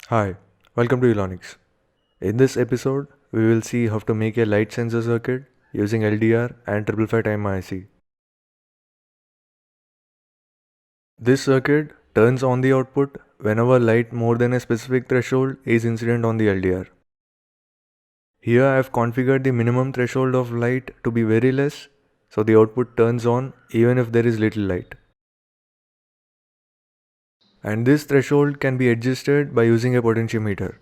Hi, welcome to Elonix. In this episode, we will see how to make a light sensor circuit using LDR and 555 time IC. This circuit turns on the output whenever light more than a specific threshold is incident on the LDR. Here I have configured the minimum threshold of light to be very less, so the output turns on even if there is little light. And this threshold can be adjusted by using a potentiometer.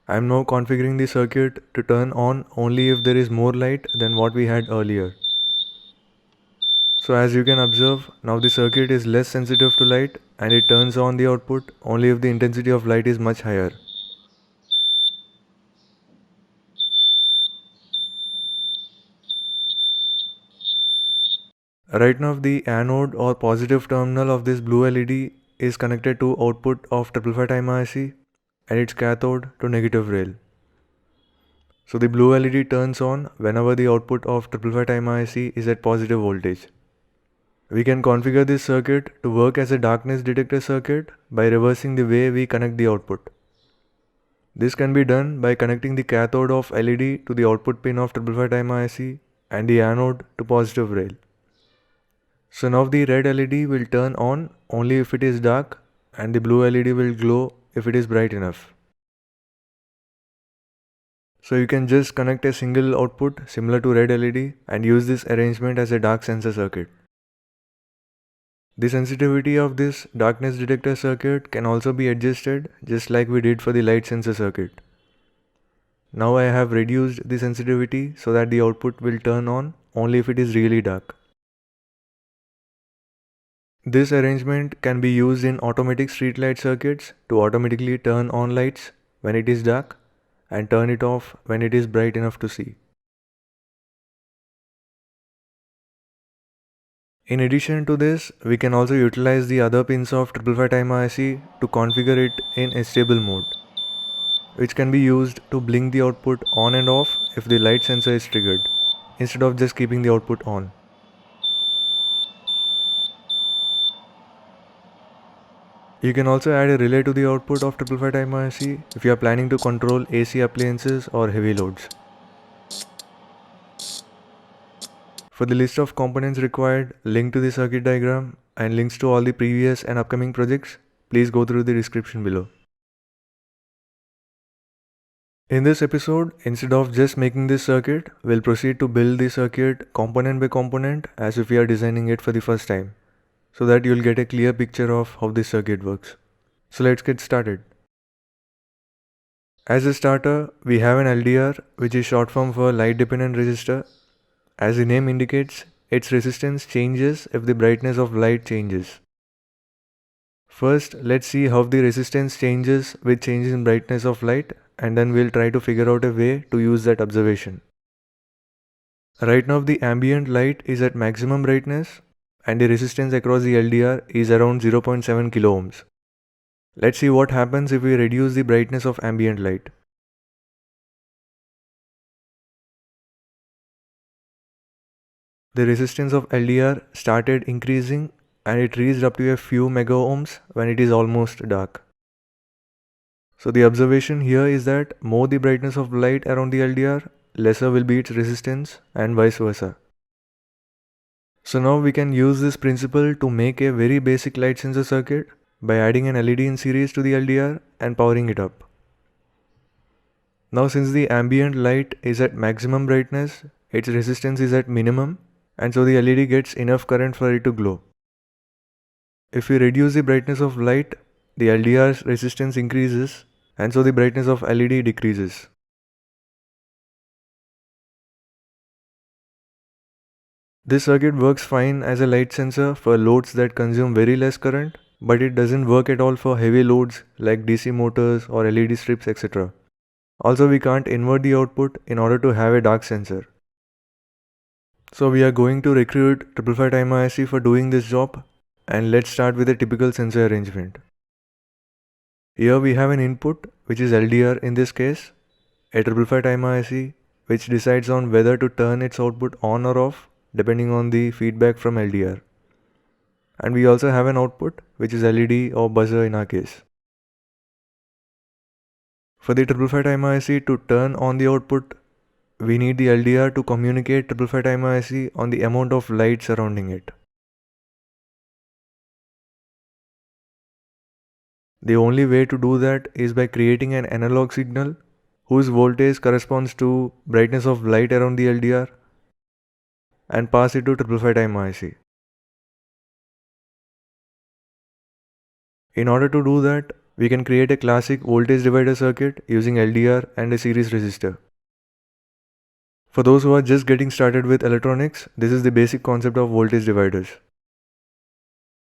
I am now configuring the circuit to turn on only if there is more light than what we had earlier. So as you can observe, now the circuit is less sensitive to light and it turns on the output only if the intensity of light is much higher. Right now the anode or positive terminal of this blue LED is connected to output of 555 time IC and its cathode to negative rail. So the blue LED turns on whenever the output of 555 time IC is at positive voltage. We can configure this circuit to work as a darkness detector circuit by reversing the way we connect the output. This can be done by connecting the cathode of LED to the output pin of 555 time IC and the anode to positive rail. So now the red LED will turn on only if it is dark and the blue LED will glow if it is bright enough. So you can just connect a single output similar to red LED and use this arrangement as a dark sensor circuit. The sensitivity of this darkness detector circuit can also be adjusted just like we did for the light sensor circuit. Now I have reduced the sensitivity so that the output will turn on only if it is really dark. This arrangement can be used in automatic streetlight circuits to automatically turn on lights when it is dark and turn it off when it is bright enough to see. In addition to this, we can also utilize the other pins of 555 time IC to configure it in a stable mode, which can be used to blink the output on and off if the light sensor is triggered, instead of just keeping the output on. You can also add a relay to the output of 555 time IC if you are planning to control AC appliances or heavy loads. For the list of components required, link to the circuit diagram, and links to all the previous and upcoming projects, please go through the description below. In this episode, instead of just making this circuit, we'll proceed to build the circuit component by component as if we are designing it for the first time, so that you'll get a clear picture of how this circuit works. So let's get started. As a starter, we have an LDR, which is short form for light dependent resistor. As the name indicates, its resistance changes if the brightness of light changes. First, let's see how the resistance changes with changes in brightness of light, and then we'll try to figure out a way to use that observation. Right now the ambient light is at maximum brightness and the resistance across the LDR is around 0.7 kilo ohms. Let's see what happens if we reduce the brightness of ambient light. The resistance of LDR started increasing and it reached up to a few mega ohms when it is almost dark. So the observation here is that more the brightness of light around the LDR, lesser will be its resistance and vice versa. So now we can use this principle to make a very basic light sensor circuit by adding an LED in series to the LDR and powering it up. Now since the ambient light is at maximum brightness, its resistance is at minimum, and so the LED gets enough current for it to glow. If we reduce the brightness of light, the LDR's resistance increases and so the brightness of LED decreases. This circuit works fine as a light sensor for loads that consume very less current, but it doesn't work at all for heavy loads like DC motors or LED strips, etc. Also, we can't invert the output in order to have a dark sensor. So we are going to recruit 555 time IC for doing this job, and let's start with a typical sensor arrangement. Here we have an input, which is LDR in this case, a 555 time IC which decides on whether to turn its output on or off depending on the feedback from LDR. And we also have an output which is LED or buzzer in our case. For the 555 timer IC to turn on the output, we need the LDR to communicate 555 timer IC on the amount of light surrounding it. The only way to do that is by creating an analog signal whose voltage corresponds to brightness of light around the LDR and pass it to 555 timer IC. In order to do that, we can create a classic voltage divider circuit using LDR and a series resistor. For those who are just getting started with electronics, this is the basic concept of voltage dividers.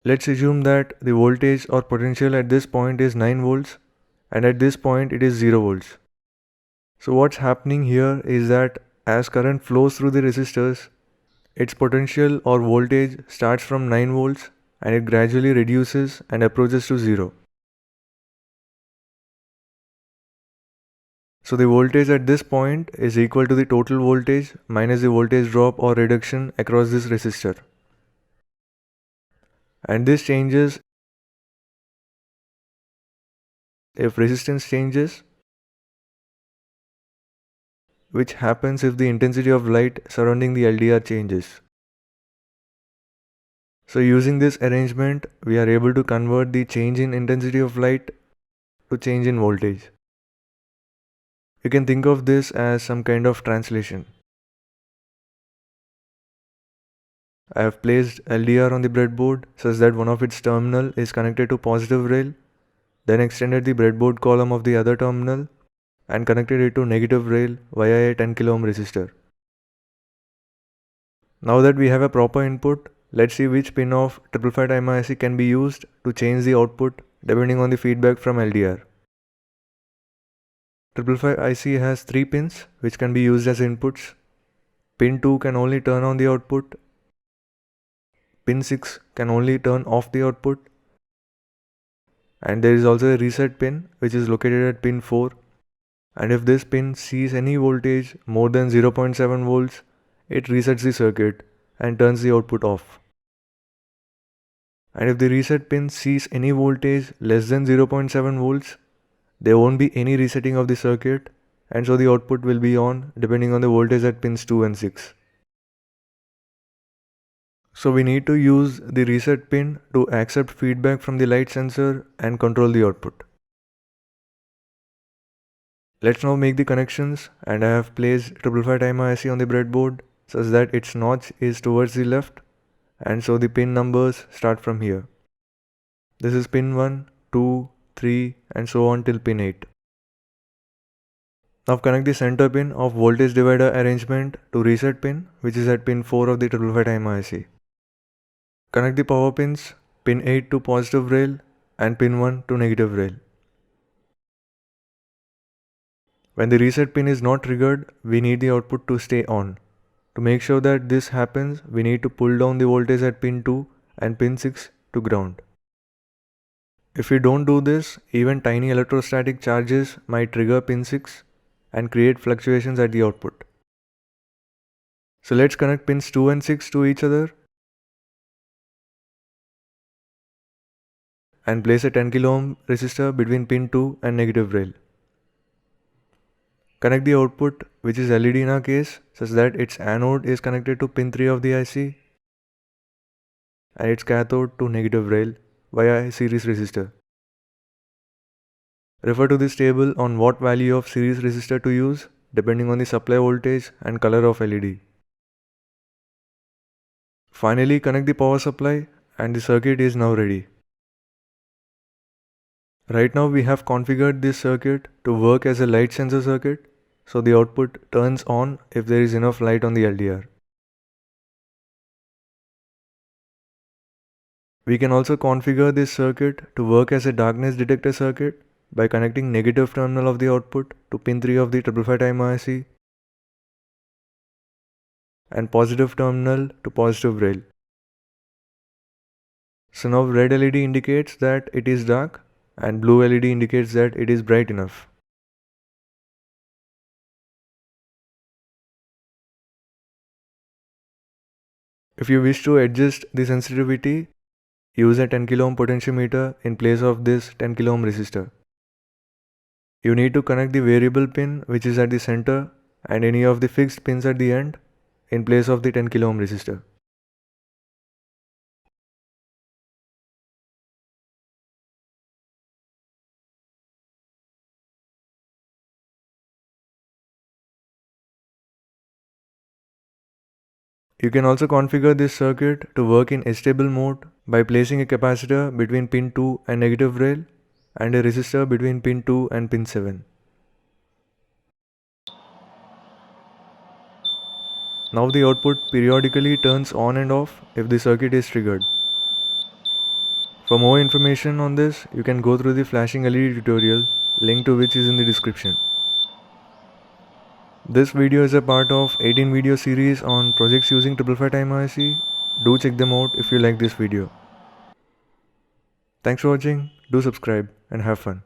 Let's assume that the voltage or potential at this point is 9 volts and at this point it is 0 volts. So what's happening here is that as current flows through the resistors, its potential or voltage starts from 9 volts and it gradually reduces and approaches to 0. So the voltage at this point is equal to the total voltage minus the voltage drop or reduction across this resistor. And this changes if resistance changes, which happens if the intensity of light surrounding the LDR changes. So using this arrangement, we are able to convert the change in intensity of light to change in voltage. You can think of this as some kind of translation. I have placed LDR on the breadboard such that one of its terminal is connected to positive rail, then extended the breadboard column of the other terminal and connected it to negative rail via a 10 kilo ohm resistor. Now that we have a proper input, let's see which pin of 555 timer IC can be used to change the output depending on the feedback from LDR. 555 IC has 3 pins which can be used as inputs. Pin 2 can only turn on the output. Pin 6 can only turn off the output. And there is also a reset pin which is located at pin 4. And if this pin sees any voltage more than 0.7 volts, it resets the circuit and turns the output off. And if the reset pin sees any voltage less than 0.7 volts, there won't be any resetting of the circuit, and so the output will be on depending on the voltage at pins 2 and 6. So we need to use the reset pin to accept feedback from the light sensor and control the output. Let's now make the connections, and I have placed 555 timer IC on the breadboard such that its notch is towards the left, and so the pin numbers start from here. This is pin 1, 2, 3 and so on till pin 8. Now connect the center pin of voltage divider arrangement to reset pin, which is at pin 4 of the 555 timer IC. Connect the power pins pin 8 to positive rail and pin 1 to negative rail. When the reset pin is not triggered, we need the output to stay on. To make sure that this happens, we need to pull down the voltage at pin 2 and pin 6 to ground. If we don't do this, even tiny electrostatic charges might trigger pin 6 and create fluctuations at the output. So let's connect pins 2 and 6 to each other and place a 10 kilo ohm resistor between pin 2 and negative rail. Connect the output, which is LED in our case, such that its anode is connected to pin 3 of the IC and its cathode to negative rail via a series resistor. Refer to this table on what value of series resistor to use depending on the supply voltage and color of LED. Finally, connect the power supply and the circuit is now ready. Right now we have configured this circuit to work as a light sensor circuit, so the output turns on if there is enough light on the LDR. We can also configure this circuit to work as a darkness detector circuit by connecting negative terminal of the output to pin 3 of the 555 timer IC and positive terminal to positive rail. So now red LED indicates that it is dark and blue LED indicates that it is bright enough. If you wish to adjust the sensitivity, use a 10 kilo ohm potentiometer in place of this 10 kilo ohm resistor. You need to connect the variable pin which is at the center and any of the fixed pins at the end in place of the 10 kilo ohm resistor. You can also configure this circuit to work in astable mode by placing a capacitor between pin 2 and negative rail and a resistor between pin 2 and pin 7. Now the output periodically turns on and off if the circuit is triggered. For more information on this, you can go through the flashing LED tutorial, link to which is in the description. This video is a part of 18 video series on projects using 555 time IC. Do check them out if you like this video. Thanks for watching, do subscribe and have fun.